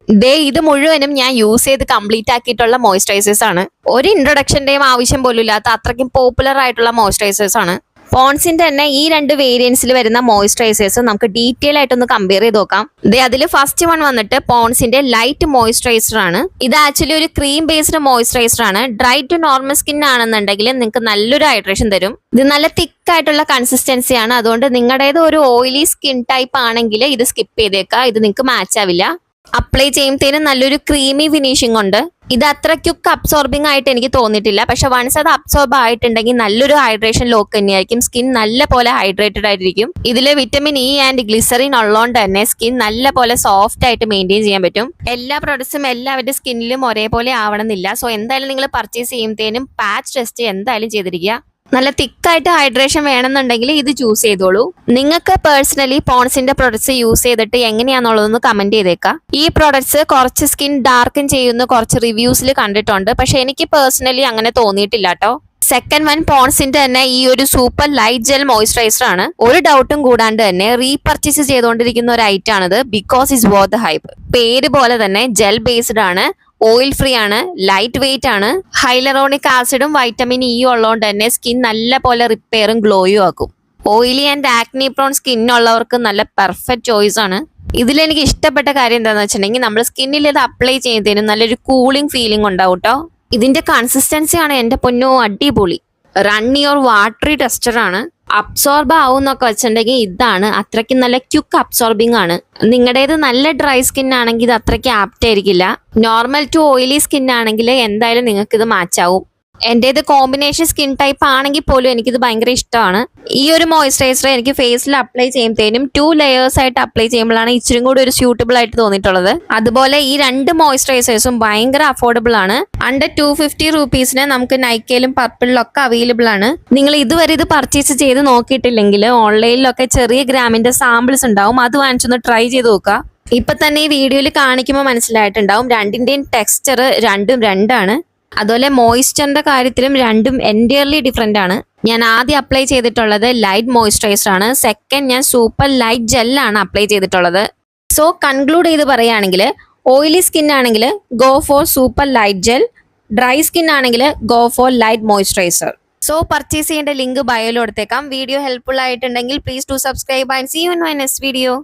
ദേ ഇത് മുഴുവനും ഞാൻ യൂസ് ചെയ്ത് കംപ്ലീറ്റ് ആക്കിയിട്ടുള്ള മോയ്സ്ചറൈസേഴ്സ് ആണ്. ഒരു ഇൻട്രൊഡക്ഷന്റെയും ആവശ്യം പോലും ഇല്ലാത്ത അത്രയ്ക്കും പോപ്പുലർ ആയിട്ടുള്ള മോയ്സ്ചറൈസേഴ്സ് ആണ്. പോൺസിന്റെ തന്നെ ഈ രണ്ട് വേരിയൻസിൽ വരുന്ന മോയ്സ്ചറൈസേഴ്സ് നമുക്ക് ഡീറ്റെയിൽ ആയിട്ടൊന്ന് കമ്പയർ ചെയ്ത് നോക്കാം. അതിൽ ഫസ്റ്റ് വൺ വന്നിട്ട് പോൺസിന്റെ ലൈറ്റ് മോയ്സ്ചറൈസർ ആണ്. ഇത് ആക്ച്വലി ഒരു ക്രീം ബേസ്ഡ് മോയ്സ്ചറൈസർ ആണ്. ഡ്രൈ ടു നോർമൽ സ്കിൻ ആണെന്നുണ്ടെങ്കിൽ നിങ്ങൾക്ക് നല്ലൊരു ഹൈഡ്രേഷൻ തരും. ഇത് നല്ല തിക്ക് ആയിട്ടുള്ള കൺസിസ്റ്റൻസി ആണ്. അതുകൊണ്ട് നിങ്ങളുടേത് ഒരു ഓയിലി സ്കിൻ ടൈപ്പ് ആണെങ്കിൽ ഇത് സ്കിപ്പ് ചെയ്തേക്കാം. ഇത് നിങ്ങൾക്ക് മാച്ച് ആവില്ല. അപ്ലൈ ചെയ്യുമ്പോഴത്തേനും നല്ലൊരു ക്രീമി ഫിനിഷിംഗ് ഉണ്ട്. ഇത് അത്ര ക്യുക്ക് അബ്സോർബിംഗ് ആയിട്ട് എനിക്ക് തോന്നിയിട്ടില്ല. പക്ഷെ വൺസ് അത് അബ്സോർബ് ആയിട്ടുണ്ടെങ്കിൽ നല്ലൊരു ഹൈഡ്രേഷൻ ലോക്ക് തന്നെയായിരിക്കും. സ്കിൻ നല്ല പോലെ ഹൈഡ്രേറ്റഡ് ആയിട്ടിരിക്കും. ഇതിൽ വിറ്റമിൻ ഇ ആൻഡ് ഗ്ലിസറിൻ ഉള്ളതുകൊണ്ട് തന്നെ സ്കിൻ നല്ല പോലെ സോഫ്റ്റ് ആയിട്ട് മെയിൻറ്റെയിൻ ചെയ്യാൻ പറ്റും. എല്ലാ പ്രൊഡക്ട്സും എല്ലാവരുടെ സ്കിന്നിലും ഒരേപോലെ ആവണമെന്നില്ല. സോ എന്തായാലും നിങ്ങൾ പർച്ചേസ് ചെയ്യുമ്പോഴത്തേനും പാച്ച് ടെസ്റ്റ് എന്തായാലും ചെയ്തിരിക്കുക. നല്ല തിക്കായിട്ട് ഹൈഡ്രേഷൻ വേണമെന്നുണ്ടെങ്കിൽ ഇത് ചൂസ് ചെയ്തോളൂ. നിങ്ങൾക്ക് പേഴ്സണലി പോൺസിന്റെ പ്രൊഡക്ട്സ് യൂസ് ചെയ്തിട്ട് എങ്ങനെയാണെന്നുള്ളതൊന്ന് കമന്റ് ചെയ്തേക്കാം. ഈ പ്രൊഡക്ട്സ് കുറച്ച് സ്കിൻ ഡാർക്കൻ ചെയ്യുന്ന കുറച്ച് റിവ്യൂസിൽ കണ്ടിട്ടുണ്ട്. പക്ഷെ എനിക്ക് പേഴ്സണലി അങ്ങനെ തോന്നിയിട്ടില്ല കേട്ടോ. സെക്കൻഡ് വൺ പോൺസിന്റെ തന്നെ ഈ ഒരു സൂപ്പർ ലൈറ്റ് ജെൽ മോയ്സ്ചറൈസർ ആണ്. ഒരു ഡൗട്ടും കൂടാണ്ട് തന്നെ റീപർച്ചേസ് ചെയ്തുകൊണ്ടിരിക്കുന്ന ഒരു ഐറ്റം ആണിത്. Because is worth the hype. പേര് പോലെ തന്നെ ജെൽ ബേസ്ഡ് ആണ്, ഓയിൽ ഫ്രീ ആണ്, ലൈറ്റ് വെയിറ്റ് ആണ്, ഹൈലറോണിക് ആസിഡും വൈറ്റമിൻ ഇ ഉള്ളതുകൊണ്ട് തന്നെ സ്കിൻ നല്ല പോലെ റിപ്പയറും ഗ്ലോയും ആക്കും. Oily and acne prone skin ഉള്ളവർക്ക് നല്ല പെർഫെക്റ്റ് ചോയ്സ് ആണ്. ഇതിലെനിക്ക് ഇഷ്ടപ്പെട്ട കാര്യം എന്താണെന്ന് വെച്ചിട്ടുണ്ടെങ്കിൽ നമ്മൾ സ്കിന്നിൽ ഇത് അപ്ലൈ ചെയ്യുന്നതിനും നല്ലൊരു കൂളിംഗ് ഫീലിംഗ് ഉണ്ടാവും കേട്ടോ. ഇതിന്റെ കൺസിസ്റ്റൻസി ആണ് എന്റെ പൊന്നോ അടിപൊളി. റണ്ണി ഓർ വാട്ടറി ടെക്സ്ചർ ആണ്. അബ്സോർബ് ആവും എന്നൊക്കെ വെച്ചിട്ടുണ്ടെങ്കിൽ ഇതാണ് അത്രയ്ക്ക് നല്ല ക്യുക്ക് അബ്സോർബിംഗ് ആണ്. നിങ്ങളുടേത് നല്ല ഡ്രൈ സ്കിൻ ആണെങ്കിൽ ഇത് അത്രയ്ക്ക് ആപ്റ്റ് ആയിരിക്കില്ല. നോർമൽ ടു ഓയിലി സ്കിൻ ആണെങ്കിൽ എന്തായാലും നിങ്ങൾക്ക് ഇത് മാച്ച് ആവും. എന്റേത് കോമ്പിനേഷൻ സ്കിൻ ടൈപ്പ് ആണെങ്കിൽ പോലും എനിക്കിത് ഭയങ്കര ഇഷ്ടമാണ്. ഈ ഒരു മോയ്സ്ചറൈസർ എനിക്ക് ഫേസിൽ അപ്ലൈ ചെയ്യുമ്പോഴത്തേനും 2 ലെയേഴ്സ് ആയിട്ട് അപ്ലൈ ചെയ്യുമ്പോഴാണ് ഇച്ചിരി കൂടി ഒരു സ്യൂട്ടബിൾ ആയിട്ട് തോന്നിയിട്ടുള്ളത്. അതുപോലെ ഈ രണ്ട് മോയ്സ്ചറൈസേഴ്സും ഭയങ്കര അഫോർഡബിൾ ആണ്. അണ്ടർ 250 റുപ്പീസിന് നമുക്ക് നൈക്കയിലും പർപ്പിളിലൊക്കെ അവൈലബിൾ ആണ്. നിങ്ങൾ ഇതുവരെ ഇത് പർച്ചേസ് ചെയ്ത് നോക്കിയിട്ടില്ലെങ്കിൽ ഓൺലൈനിലൊക്കെ ചെറിയ ഗ്രാമിന്റെ സാമ്പിൾസ് ഉണ്ടാവും. അത് വാങ്ങിച്ചൊന്ന് ട്രൈ ചെയ്ത് നോക്കുക. ഇപ്പൊ തന്നെ ഈ വീഡിയോയിൽ കാണിക്കുമ്പോൾ മനസ്സിലായിട്ടുണ്ടാവും രണ്ടിന്റെയും ടെക്സ്ചർ രണ്ടും രണ്ടാണ്. അതുപോലെ മോയ്സ്ചറിന്റെ കാര്യത്തിലും രണ്ടും എൻറ്റയർലി ഡിഫറെന്റ് ആണ്. ഞാൻ ആദ്യം അപ്ലൈ ചെയ്തിട്ടുള്ളത് ലൈറ്റ് മോയ്സ്ചറൈസർ ആണ്. സെക്കൻഡ് ഞാൻ സൂപ്പർ ലൈറ്റ് ജെല്ലാണ് അപ്ലൈ ചെയ്തിട്ടുള്ളത്. സോ കൺക്ലൂഡ് ചെയ്ത് പറയുകയാണെങ്കിൽ ഓയിലി സ്കിൻ ആണെങ്കിൽ go for super light gel, dry skin ആണെങ്കിൽ go for light moisturiser. So purchase ചെയ്യേണ്ട ലിങ്ക് ബയോയിൽ കൊടുത്തേക്കാം. വീഡിയോ ഹെൽപ്ഫുൾ ആയിട്ടുണ്ടെങ്കിൽ please to subscribe and see you in my next video.